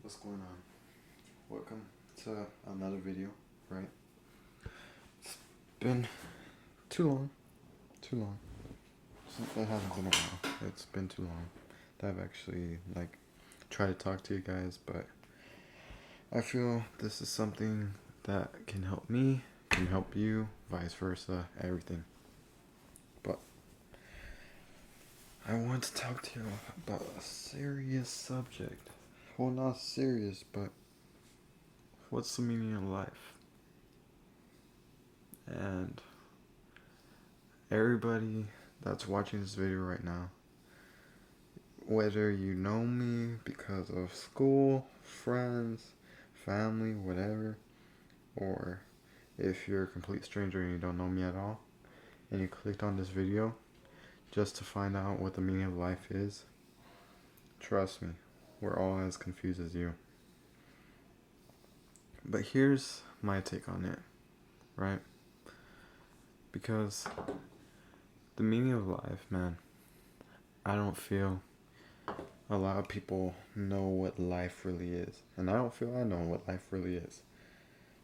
What's going on? Welcome to another video, right? It's been too long, too long. It hasn't been a while. It's been too long that I've actually tried to talk to you guys, but I feel this is something that can help me, can help you, vice versa, everything. But I want to talk to you about a serious subject. Well, not serious, but what's the meaning of life? And everybody that's watching this video right now, whether you know me because of school, friends, family, whatever, or if you're a complete stranger and you don't know me at all, and you clicked on this video just to find out what the meaning of life is, trust me, we're all as confused as you. But here's my take on it, right? Because the meaning of life, man, I don't feel a lot of people know what life really is. And I don't feel I know what life really is.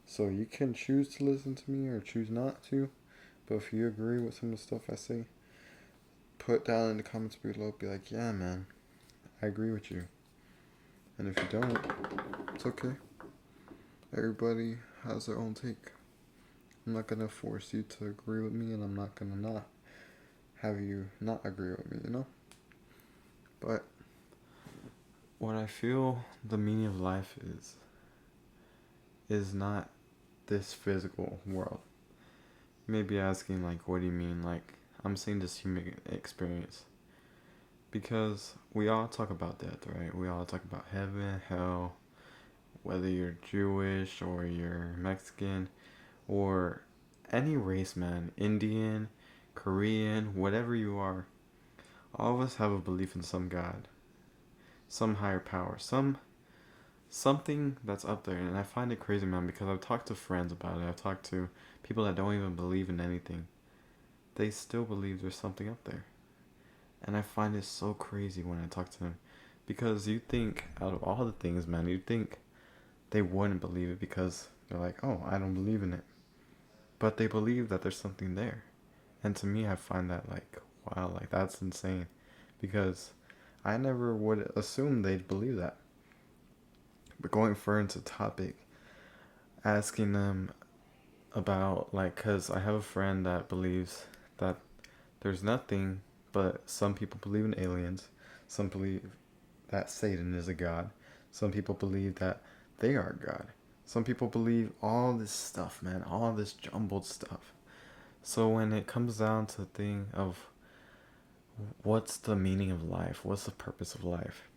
So you can choose to listen to me or choose not to. But if you agree with some of the stuff I say, put down in the comments below. Be like, yeah, man, I agree with you. And if you don't, it's okay. Everybody has their own take. I'm not going to force you to agree with me, and I'm not going to not have you not agree with me, you know? But what I feel the meaning of life is not this physical world. You may be asking, what do you mean? I'm saying this human experience. Because we all talk about death, right? We all talk about heaven, hell, whether you're Jewish or you're Mexican or any race, man, Indian, Korean, whatever you are. All of us have a belief in some God, some higher power, something that's up there. And I find it crazy, man, because I've talked to friends about it. I've talked to people that don't even believe in anything. They still believe there's something up there. And I find it so crazy when I talk to them. Because you think, out of all the things, man, you'd think they wouldn't believe it because they're like, oh, I don't believe in it. But they believe that there's something there. And to me, I find that wow, that's insane. Because I never would assume they'd believe that. But going further into the topic, asking them about, because I have a friend that believes that there's nothing, but some people believe in aliens. Some believe that Satan is a god. Some people believe that they are God. Some people believe all this stuff, man, all this jumbled stuff. So when it comes down to the thing of what's the meaning of life, what's the purpose of life,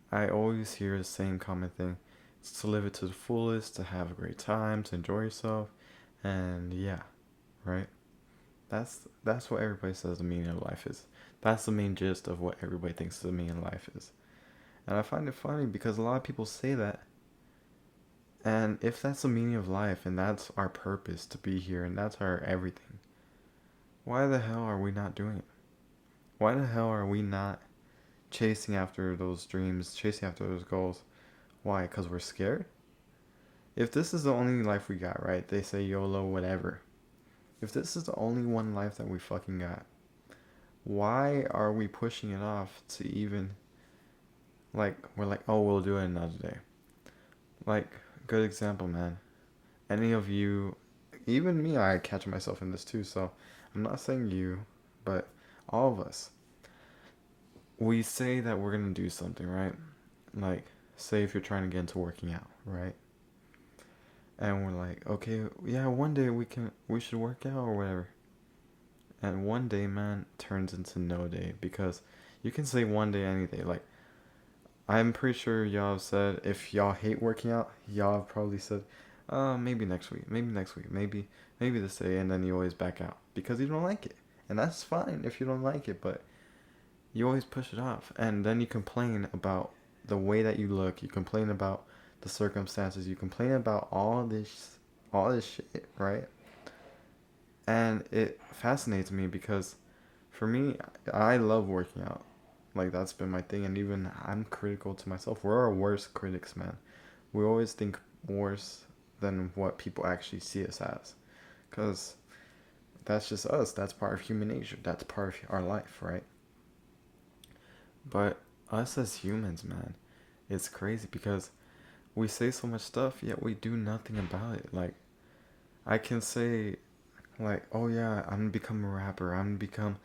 I always hear the same common thing. It's to live it to the fullest, to have a great time, to enjoy yourself, and yeah, right? That's what everybody says the meaning of life is. That's the main gist of what everybody thinks the meaning of life is. And I find it funny because a lot of people say that. And if that's the meaning of life and that's our purpose to be here and that's our everything, why the hell are we not doing it? Why the hell are we not chasing after those dreams, chasing after those goals? Why? Because we're scared? If this is the only life we got, right? They say YOLO, whatever. If this is the only one life that we fucking got, why are we pushing it off to even, we're like, oh, we'll do it another day. Good example, man. Any of you, even me, I catch myself in this too, so I'm not saying you, but all of us. We say that we're going to do something, right? Say if you're trying to get into working out, right? And we're like, okay, yeah, one day we should work out or whatever. And one day, man, turns into no day because you can say one day any day. I'm pretty sure y'all have said if y'all hate working out, y'all have probably said, maybe next week, maybe this day, and then you always back out because you don't like it. And that's fine if you don't like it, but you always push it off. And then you complain about the way that you look, you complain about the circumstances, you complain about all this shit, right? And it fascinates me because for me, I love working out. Like that's been my thing, and even I'm critical to myself. We're our worst critics, man. We always think worse than what people actually see us as, cause that's just us. That's part of human nature. That's part of our life, right? But us as humans, man, it's crazy because we say so much stuff, yet we do nothing about it. Like I can say, like, oh yeah, I'm gonna become a rapper. I'm gonna become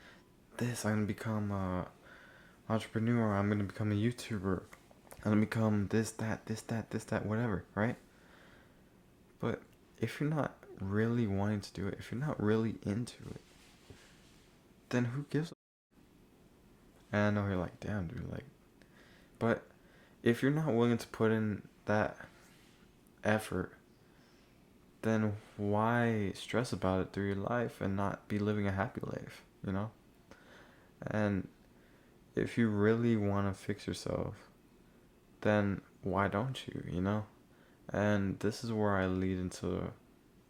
this. I'm gonna become a entrepreneur. I'm gonna become a YouTuber. I'm gonna become this, that, whatever, right? But if you're not really wanting to do it, if you're not really into it, then who gives a. And I know you're like, damn, dude, like, but if you're not willing to put in that effort, then why stress about it through your life and not be living a happy life, you know? And if you really want to fix yourself, then why don't you, you know? And this is where I lead into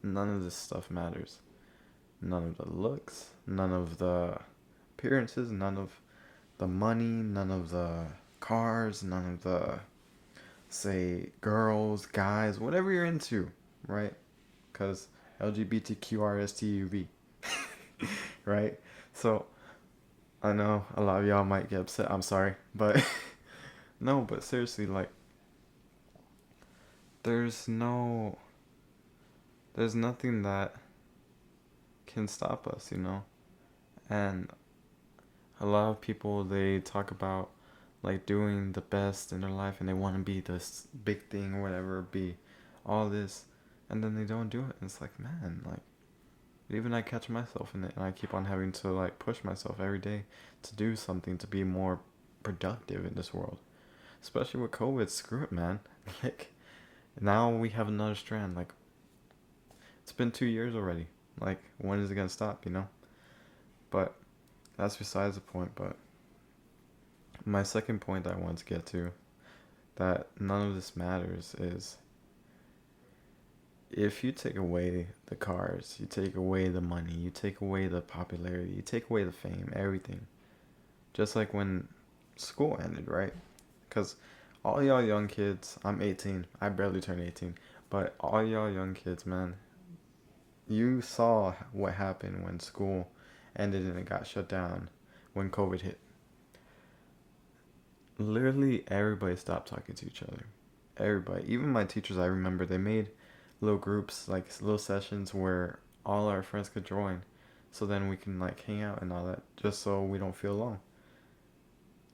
none of this stuff matters. None of the looks, none of the appearances, none of the money, none of the cars, none of the, say, girls, guys, whatever you're into, right? Because LGBTQRSTUV, right? So I know a lot of y'all might get upset. I'm sorry, but no, but seriously, like there's no, there's nothing that can stop us, you know. And a lot of people they talk about like doing the best in their life and they want to be this big thing or whatever, be all this, and then they don't do it. And it's like, man, like even I catch myself in it, and I keep on having to like push myself every day to do something to be more productive in this world. Especially with COVID, screw it, man. Like now we have another strand. Like it's been 2 years already. Like when is it gonna stop? You know. But that's besides the point. But my second point that I want to get to, that none of this matters, is if you take away the cars, you take away the money, you take away the popularity, you take away the fame, everything. Just like when school ended, right? Because all y'all young kids, I'm 18, I barely turned 18, but all y'all young kids, man, you saw what happened when school ended and it got shut down when COVID hit. Literally everybody stopped talking to each other. Everybody, even my teachers, I remember they made little groups, like little sessions where all our friends could join, so then we can like hang out and all that, just so we don't feel alone.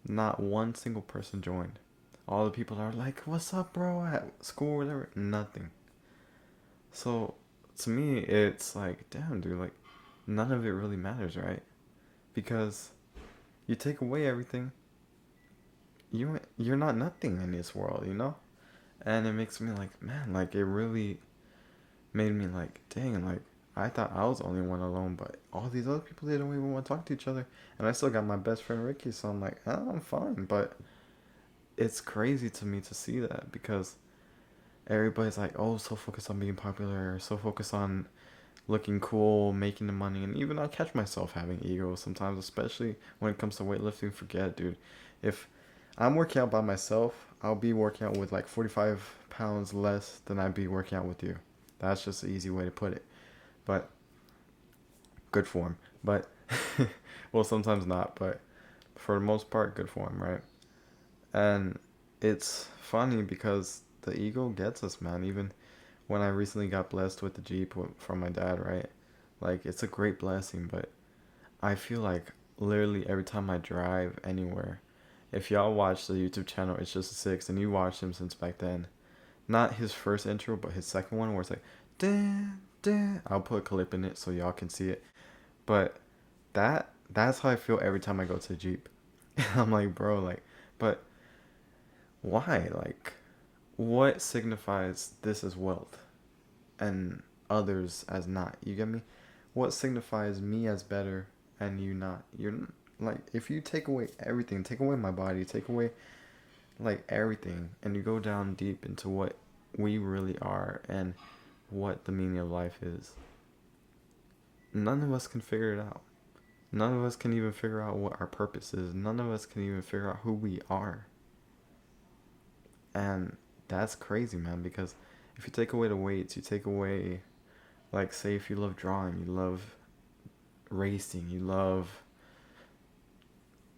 Not one single person joined. All the people are like, "What's up, bro?" At school, whatever. Nothing. So to me, it's like, damn, dude, like none of it really matters, right? Because you take away everything, you're not nothing in this world, you know. And it makes me like, man, like it really made me like, dang, like I thought I was the only one alone, but all these other people they don't even want to talk to each other, and I still got my best friend Ricky, so I'm like, oh, I'm fine. But it's crazy to me to see that because everybody's like, oh, so focused on being popular, so focused on looking cool, making the money, and even I catch myself having ego sometimes, especially when it comes to weightlifting. Forget it, dude. If I'm working out by myself, I'll be working out with like 45 pounds less than I'd be working out with you. That's just an easy way to put it. But good form. But well, sometimes not, but for the most part, good form, right? And it's funny because the ego gets us, man. Even when I recently got blessed with the Jeep from my dad, right? Like it's a great blessing, but I feel like literally every time I drive anywhere, if y'all watch the YouTube channel, it's just a six, and you watched him since back then. Not his first intro, but his second one, where it's like, dun, dun. I'll put a clip in it so y'all can see it. But that's how I feel every time I go to the Jeep. I'm like, bro, like, but why? Like, what signifies this as wealth and others as not? You get me? What signifies me as better and you not? Like, if you take away everything, take away my body, take away like everything, and you go down deep into what we really are and what the meaning of life is, none of us can figure it out. None of us can even figure out what our purpose is. None of us can even figure out who we are. And that's crazy, man, because if you take away the weights, you take away, like, say, if you love drawing, you love racing, you love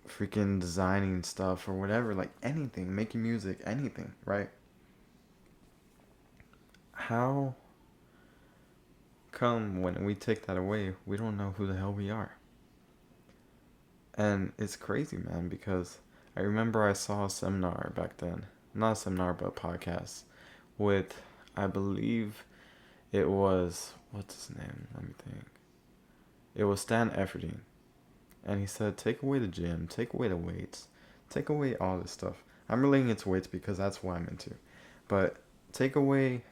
freaking designing stuff or whatever, like anything, making music, anything, right? How come when we take that away, we don't know who the hell we are? And it's crazy, man, because I remember I saw a seminar back then. Not a seminar, but a podcast with, I believe it was, what's his name? Let me think. It was Stan Efferding. And he said, take away the gym, take away the weights, take away all this stuff. I'm relating it to weights because that's what I'm into. But take away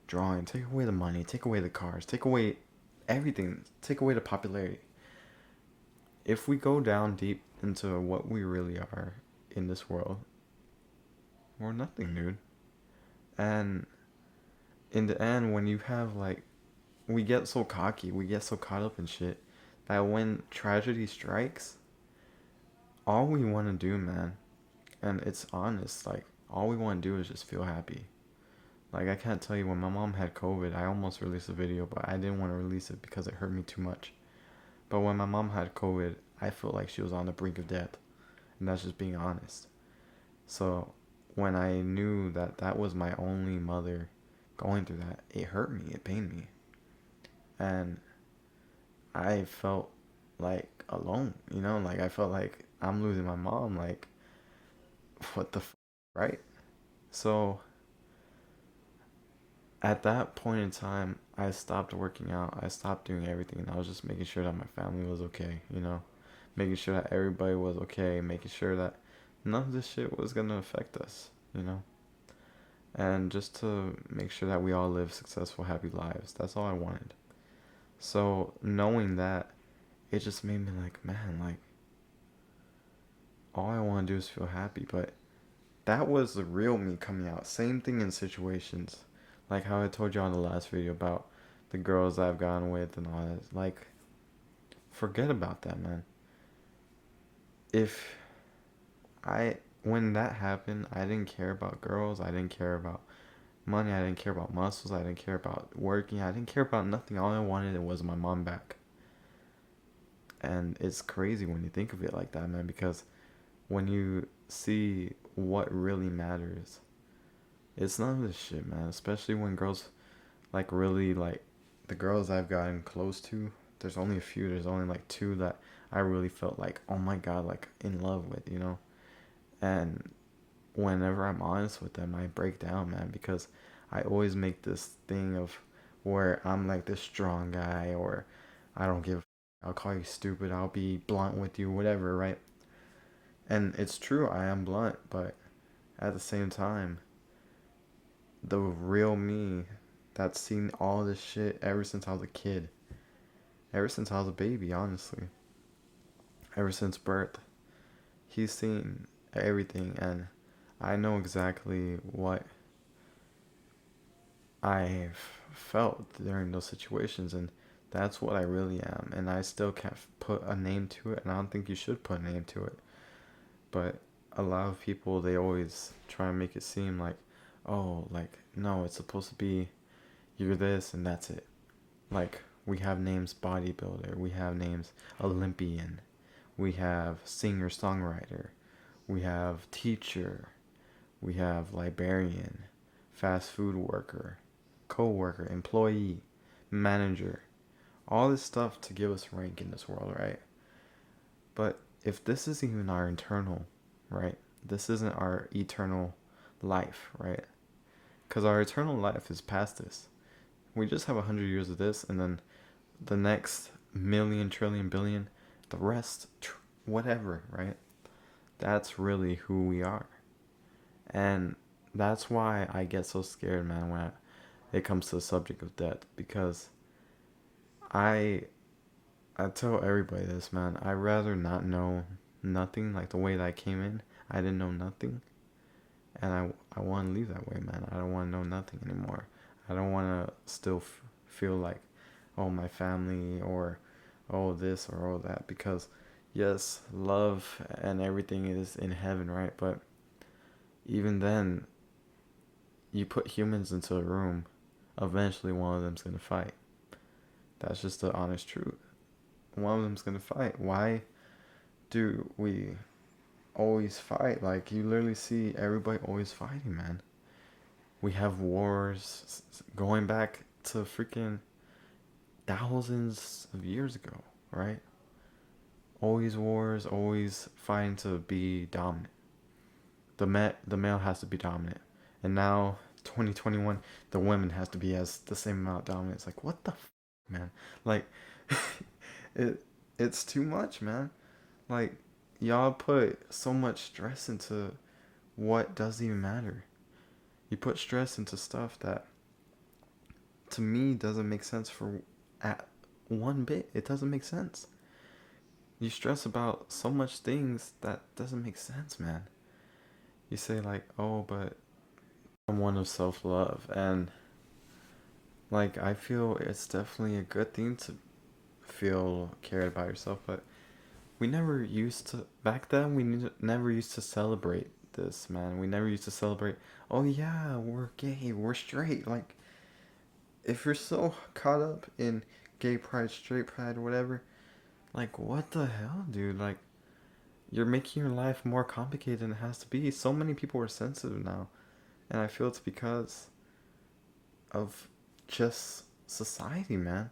drawing, take away the money, take away the cars, take away everything, take away the popularity. If we go down deep into what we really are in this world, we're nothing, dude. And in the end, when you have, like, we get so cocky, we get so caught up in shit, that when tragedy strikes, all we want to do, man, and it's honest, like, all we want to do is just feel happy. Like, I can't tell you, when my mom had COVID, I almost released a video, but I didn't want to release it because it hurt me too much. But when my mom had COVID, I felt like she was on the brink of death. And that's just being honest. So when I knew that that was my only mother going through that, it hurt me, it pained me. And I felt like alone, you know? Like, I felt like I'm losing my mom. Like, what the right? So at that point in time, I stopped working out. I stopped doing everything. And I was just making sure that my family was okay, you know? Making sure that everybody was okay. Making sure that none of this shit was going to affect us, you know? And just to make sure that we all live successful, happy lives. That's all I wanted. So knowing that, it just made me like, man, like, all I want to do is feel happy. But that was the real me coming out. Same thing in situations like how I told you on the last video about the girls I've gone with and all that. Like, forget about that, man. If when that happened, I didn't care about girls. I didn't care about money. I didn't care about muscles. I didn't care about working. I didn't care about nothing. All I wanted was my mom back. And it's crazy when you think of it like that, man, because when you see what really matters, it's none of this shit, man. Especially when girls, like, really, like, the girls I've gotten close to, there's only a few. There's only like two that I really felt like, oh my god, like, in love with, you know? And whenever I'm honest with them, I break down, man, because I always make this thing of where I'm like this strong guy, or I don't give I'll call you stupid, I'll be blunt with you, whatever, right? And it's true, I am blunt, but at the same time, the real me that's seen all this shit ever since I was a kid, ever since I was a baby, honestly, ever since birth, he's seen everything, and I know exactly what I've felt during those situations, and that's what I really am. And I still can't put a name to it, and I don't think you should put a name to it. But a lot of people, they always try and make it seem like, oh, like, no, it's supposed to be you're this and that's it. Like, we have names bodybuilder, we have names Olympian, we have singer songwriter, we have teacher, we have librarian, fast food worker, co-worker, employee, manager. All this stuff to give us rank in this world, right? But if this is even our internal, right? This isn't our eternal life, right? Because our eternal life is past this. We just have 100 years of this, and then the next million, trillion, billion, the rest, whatever, right? That's really who we are. And that's why I get so scared, man, when it comes to the subject of death, because I I tell everybody this, man. I'd rather not know nothing, like the way that I came in. I didn't know nothing, and I want to leave that way, man. I don't want to know nothing anymore. I don't want to still feel like, oh, my family, or oh this or oh that, because yes, love and everything is in heaven, right? But even then, you put humans into a room, eventually one of them's gonna fight. That's just the honest truth. One of them's gonna fight. Why do we always fight? Like, you literally see everybody always fighting, man. We have wars going back to freaking thousands of years ago, right? Always wars, always fighting to be dominant. The male has to be dominant, and now 2021, the women has to be as the same amount dominant. It's like, what the man? Like, it it's too much, man. Like, y'all put so much stress into what doesn't even matter. You put stress into stuff that to me doesn't make sense for at one bit. It doesn't make sense. You stress about so much things that doesn't make sense, man. You say like, "Oh, but I'm one of self-love." And like, I feel it's definitely a good thing to feel cared about yourself, but we never used to back then never used to celebrate this, man. We never used to celebrate, "Oh yeah, we're gay, we're straight." Like, if you're so caught up in gay pride, straight pride, whatever, like, what the hell, dude? Like, you're making your life more complicated than it has to be. So many people are sensitive now, and I feel it's because of just society, man.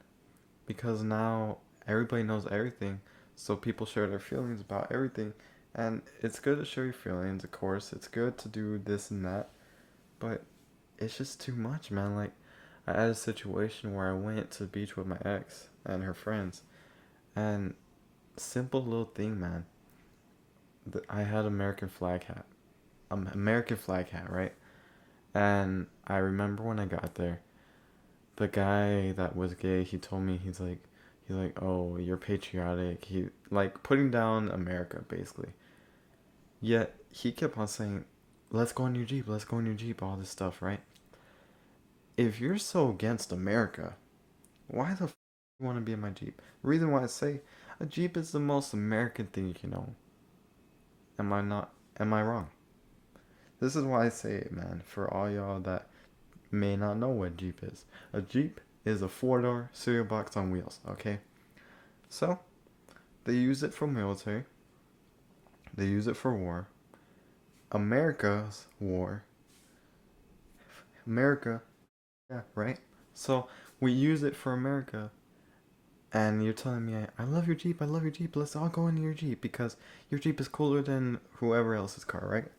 Because now everybody knows everything, so people share their feelings about everything. And it's good to share your feelings, of course. It's good to do this and that, but it's just too much, man. Like, I had a situation where I went to the beach with my ex and her friends, and simple little thing, man. I had American flag hat, American flag hat, right? And I remember when I got there, the guy that was gay, he told me, he's like, oh, you're patriotic. He like putting down America basically. Yet he kept on saying, let's go on your Jeep, let's go on your Jeep, all this stuff, right? If you're so against America, why the you want to be in my Jeep? Reason why I say a Jeep is the most American thing you can own. Am I not? Am I wrong? This is why I say it, man. For all y'all that may not know what Jeep is, a Jeep is a four-door cereal box on wheels. Okay, so they use it for military. They use it for war. America's war. America. Yeah, right. So we use it for America. And you're telling me, I love your Jeep, I love your Jeep, let's all go into your Jeep because your Jeep is cooler than whoever else's car, right?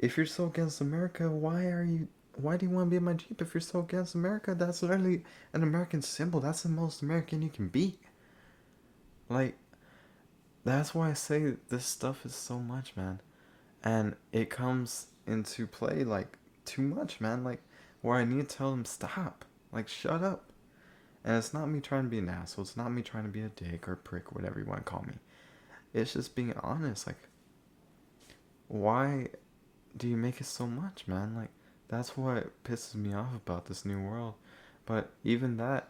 If you're so against America, why do you want to be in my Jeep if you're so against America? That's literally an American symbol. That's the most American you can be. Like, that's why I say this stuff is so much, man. And it comes into play, like, too much, man. Like, where I need to tell them, stop. Like, shut up. And it's not me trying to be an asshole. It's not me trying to be a dick or prick, whatever you want to call me. It's just being honest. Like, why do you make it so much, man? Like, that's what pisses me off about this new world. But even that,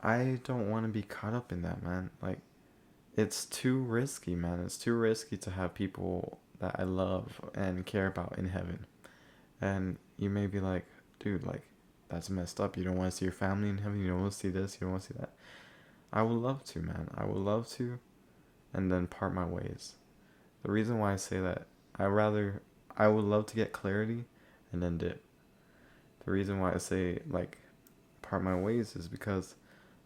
I don't want to be caught up in that, man. Like, it's too risky, man. It's too risky to have people that I love and care about in heaven. And you may be like, dude, like, that's messed up. You don't want to see your family in heaven. You don't want to see this. You don't want to see that. I would love to, man. I would love to, and then part my ways. The reason why I say that, I would love to get clarity and then dip. The reason why I say, like, part my ways is because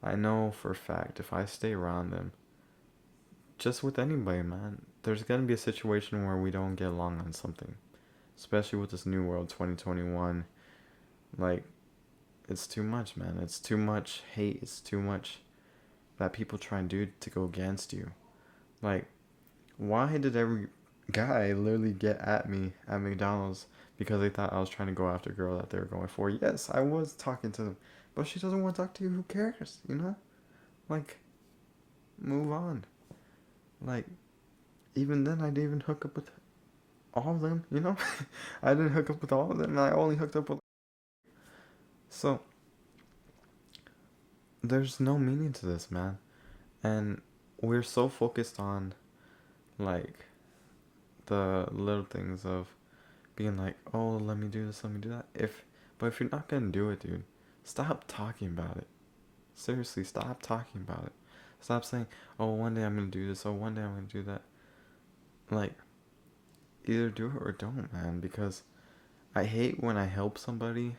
I know for a fact if I stay around them, just with anybody, man, there's gonna be a situation where we don't get along on something. Especially with this new world, 2021. Like, it's too much, man. It's too much hate. It's too much that people try and do to go against you. Like, why did every guy literally get at me at McDonald's because they thought I was trying to go after a girl that they were going for? Yes, I was talking to them, but she doesn't want to talk to you. Who cares? You know? Like, move on. Like, even then, I didn't even hook up with all of them, you know? I didn't hook up with all of them, I only hooked up with. So, there's no meaning to this, man. And we're so focused on like the little things of being like, oh, let me do this, let me do that. But if you're not gonna do it, dude, stop talking about it. Seriously, stop talking about it. Stop saying, oh, one day I'm gonna do this, oh, one day I'm gonna do that. Like, either do it or don't, man, because I hate when I help somebody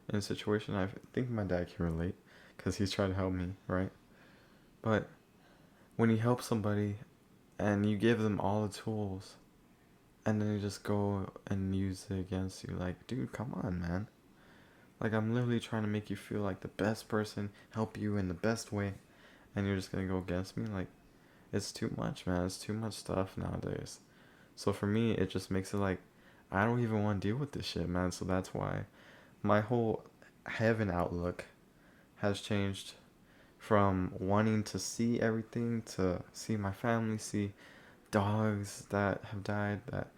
in a situation. I think my dad can relate because he's trying to help me, right? But when you help somebody and you give them all the tools and then they just go and use it against you, like, dude, come on, man. Like, I'm literally trying to make you feel like the best person, help you in the best way, and you're just gonna go against me? Like, it's too much, man. It's too much stuff nowadays. So for me, it just makes it like, I don't even want to deal with this shit, man. So that's why my whole heaven outlook has changed from wanting to see everything to see my family, see dogs that have died, that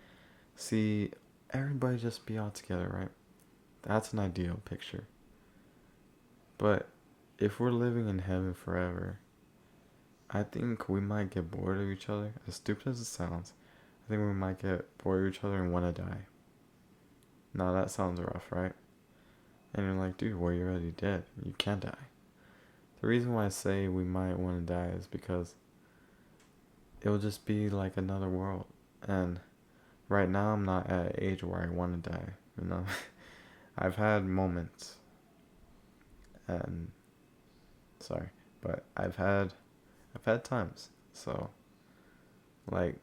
see everybody just be all together, right? That's an ideal picture. But if we're living in heaven forever, I think we might get bored of each other. As stupid as it sounds, I think we might get bored of each other and want to die. Now that sounds rough, right? And you're like, dude, well, you're already dead. You can't die. The reason why I say we might want to die is because it'll just be like another world. And right now, I'm not at an age where I want to die. You know, I've had moments, and sorry, but I've had times. So, like,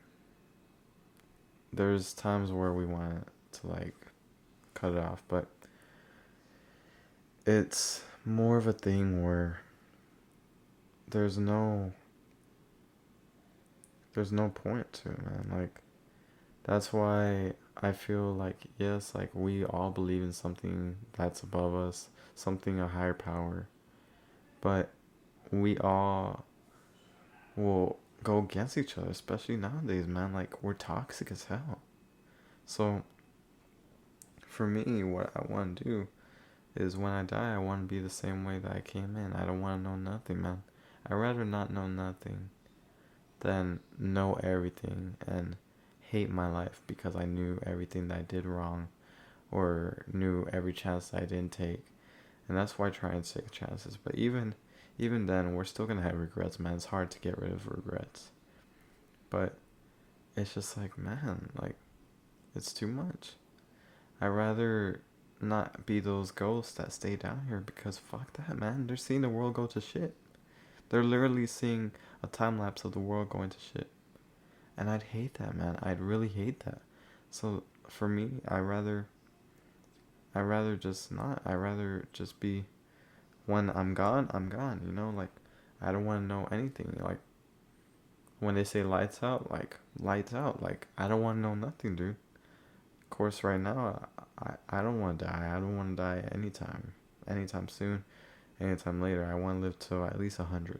there's times where we want to like cut it off, but it's more of a thing where there's no there's no point to it, man. Like, that's why I feel like, yes, like we all believe in something that's above us, something a higher power, but we all will go against each other, especially nowadays, man. Like, we're toxic as hell. So for me, what I want to do is when I die, I want to be the same way that I came in. I don't want to know nothing, man. I'd rather not know nothing than know everything and hate my life because I knew everything that I did wrong or knew every chance I didn't take. And that's why I try and take chances. But even then, we're still gonna have regrets, man. It's hard to get rid of regrets. But it's just like, man, like, it's too much. I'd rather not be those ghosts that stay down here because fuck that, man. They're seeing the world go to shit. They're literally seeing a time lapse of the world going to shit. And I'd hate that, man. I'd really hate that. So for me, I rather just not. I rather just be, when I'm gone, I'm gone, you know? Like, I don't want to know anything. Like, when they say lights out, like, lights out. Like, I don't want to know nothing, dude. Of course, right now, I don't want to die. I don't want to die anytime soon, anytime later. I want to live till at least 100.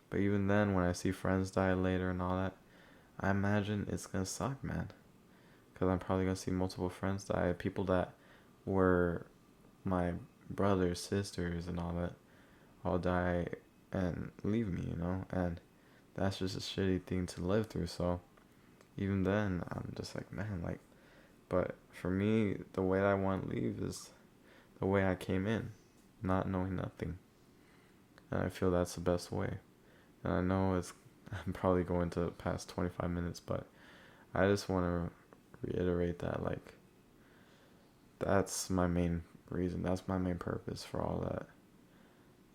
But even then, when I see friends die later and all that, I imagine it's gonna suck, man. Because I'm probably gonna see multiple friends die. People that were my brothers, sisters, and all that all die and leave me, you know? And that's just a shitty thing to live through. So even then, I'm just like, man, like, but for me, the way I want to leave is the way I came in, not knowing nothing. And I feel that's the best way. And I know I'm probably going to past 25 minutes, but I just want to reiterate that, like, that's my main reason. That's my main purpose for all that.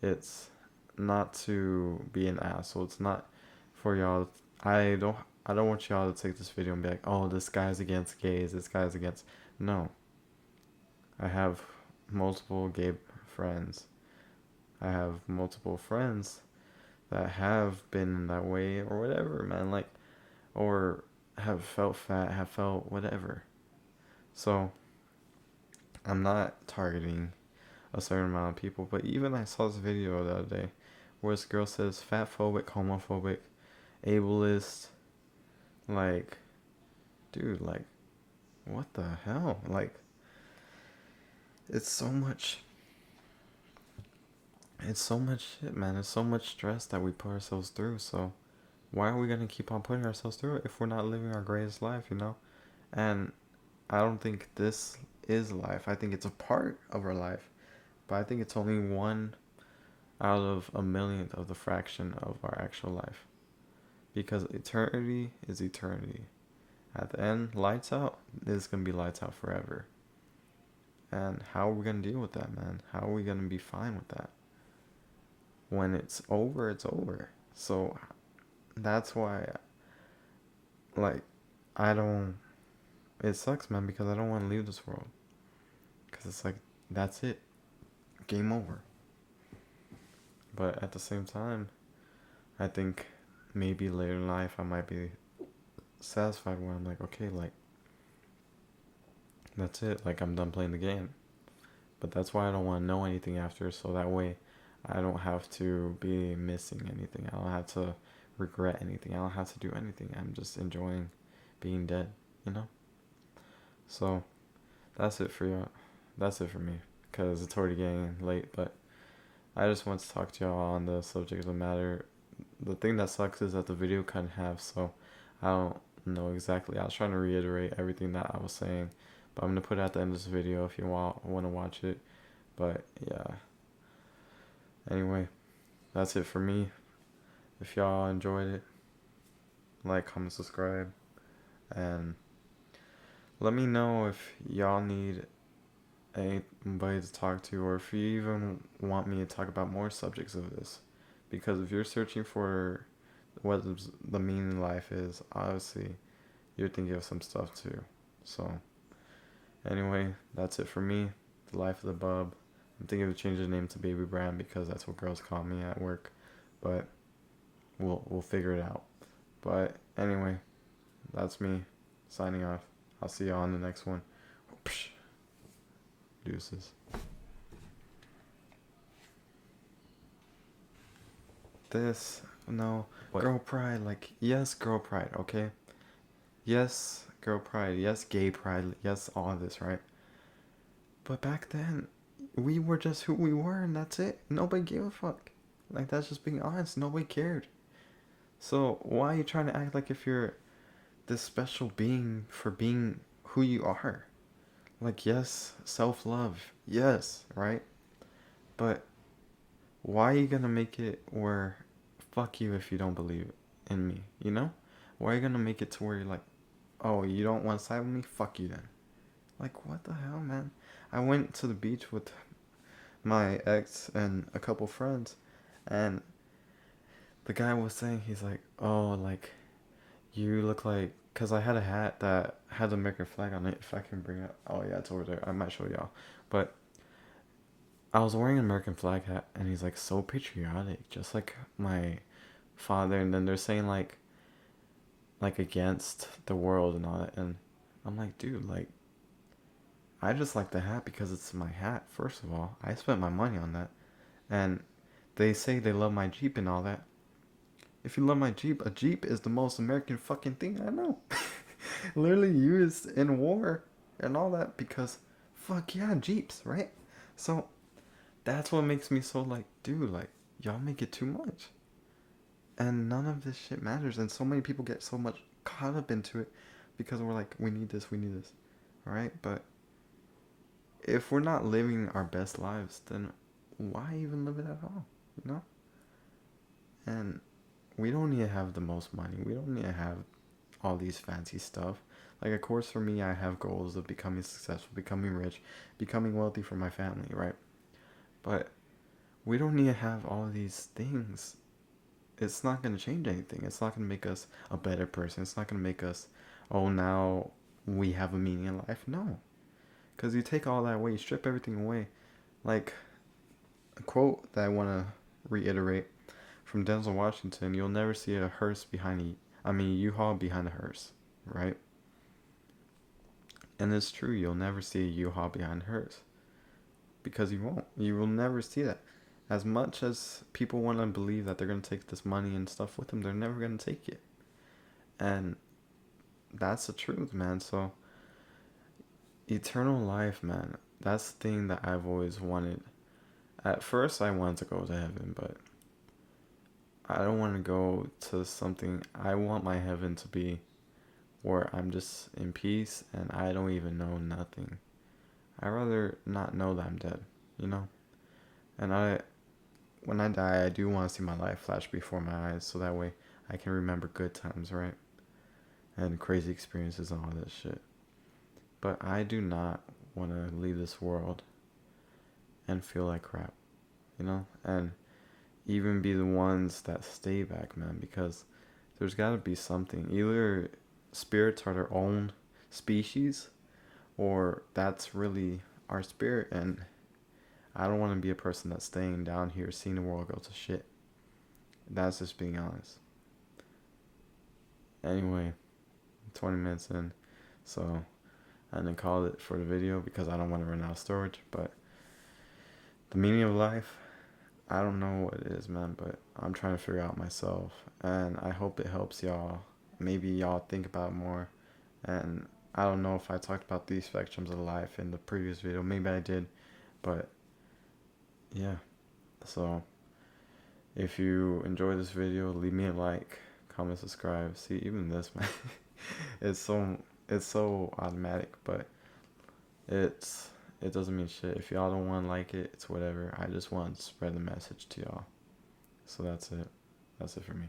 It's not to be an asshole. It's not for y'all. I don't. I don't want y'all to take this video and be like, "Oh, this guy's against gays. This guy's against." No, I have multiple gay friends. I have multiple friends that have been that way or whatever, man. Like, or have felt fat, have felt whatever. So I'm not targeting a certain amount of people, but even I saw this video the other day where this girl says fat phobic, homophobic, ableist. Like, dude, like, what the hell? Like, it's so much. it's so much shit, man. It's so much stress that we put ourselves through. So why are we gonna keep on putting ourselves through it if we're not living our greatest life, you know? And I don't think this is life. I think it's a part of our life, but I think it's only one out of a millionth of the fraction of our actual life. Because eternity is eternity. At the end, lights out is gonna be lights out forever. And how are we gonna deal with that, man? How are we gonna be fine with that? When it's over, it's over. So that's why, like, I don't. It sucks, man, because I don't want to leave this world. Because it's like, that's it. Game over. But at the same time, I think maybe later in life I might be satisfied where I'm like, okay, like, that's it. Like, I'm done playing the game. But that's why I don't want to know anything after, so that way I don't have to be missing anything. I don't have to regret anything. I don't have to do anything. I'm just enjoying being dead, you know? So, that's it for you. That's it for me. Because it's already getting late, but I just want to talk to y'all on the subject of the matter. The thing that sucks is that the video cut in half, so I don't know exactly. I was trying to reiterate everything that I was saying, but I'm going to put it at the end of this video if you want to watch it. But yeah. Anyway, that's it for me. If y'all enjoyed it, like, comment, subscribe, and let me know if y'all need anybody to talk to, or if you even want me to talk about more subjects of this. Because if you're searching for what the meaning in life is, obviously you're thinking of some stuff too. So anyway, that's it for me. The life of the bub. I'm thinking of changing the name to Baby Brand because that's what girls call me at work. But we'll figure it out. But anyway, that's me signing off. I'll see y'all on the next one. Deuces. This, no. What? Girl pride, like, yes, girl pride, okay? Yes, girl pride. Yes, gay pride. Yes, all of this, right? But back then, we were just who we were, and that's it. Nobody gave a fuck. Like, that's just being honest. Nobody cared. So, why are you trying to act like if you're this special being for being who you are? Like, yes, self love. Yes, right? But why are you gonna make it where fuck you if you don't believe in me, you know? Why are you gonna make it to where you're like, oh, you don't want to side with me? Fuck you then. Like, what the hell, man? I went to the beach with my ex and a couple friends, and the guy was saying, he's like, oh, like, you look like, because I had a hat that had the American flag on it. If I can bring it, oh yeah, it's over there. I might show y'all. But I was wearing an American flag hat, and he's like, so patriotic, just like my father. And then they're saying like against the world and all that, and I'm like, dude, like, I just like the hat because it's my hat. First of all, I spent my money on that, and they say they love my Jeep and all that. If you love my Jeep, a Jeep is the most American fucking thing I know. Literally used in war and all that because, fuck yeah, Jeeps, right? So that's what makes me so like, dude, like, y'all make it too much. And none of this shit matters. And so many people get so much caught up into it because we're like, we need this, we need this. Alright? But if we're not living our best lives, then why even live it at all? You know? And we don't need to have the most money. We don't need to have all these fancy stuff. Like, of course, for me, I have goals of becoming successful, becoming rich, becoming wealthy for my family, right? But we don't need to have all of these things. It's not going to change anything. It's not going to make us a better person. It's not going to make us, oh, now we have a meaning in life. No. Because you take all that away, you strip everything away. Like, a quote that I want to reiterate from Denzel Washington, you'll never see a hearse behind U-Haul behind a hearse, right? And it's true, you'll never see a U-Haul behind a hearse. Because you won't. You will never see that. As much as people want to believe that they're going to take this money and stuff with them, they're never going to take it. And that's the truth, man. So, eternal life, man, that's the thing that I've always wanted At first, I wanted to go to heaven, but I don't want to go to something. I want my heaven to be where I'm just in peace and I don't even know nothing. I rather not know that I'm dead, you know? And when I die, I do want to see my life flash before my eyes so that way I can remember good times, right? And crazy experiences and all that shit. But I do not want to leave this world and feel like crap, you know? And even be the ones that stay back, man, because there's got to be something. Either spirits are their own species, or that's really our spirit, and I don't want to be a person that's staying down here seeing the world go to shit. That's just being honest. Anyway, 20 minutes in, so I'm gonna call it for the video because I don't want to run out of storage. But the meaning of life, I don't know what it is, man, but I'm trying to figure out myself, and I hope it helps y'all. Maybe y'all think about it more. And I don't know if I talked about these spectrums of life in the previous video. Maybe I did, but yeah. So if you enjoy this video, leave me a like, comment, subscribe. See, even this, man, it's so automatic, but it doesn't mean shit. If y'all don't want to like it, it's whatever. I just want to spread the message to y'all. So that's it. That's it for me.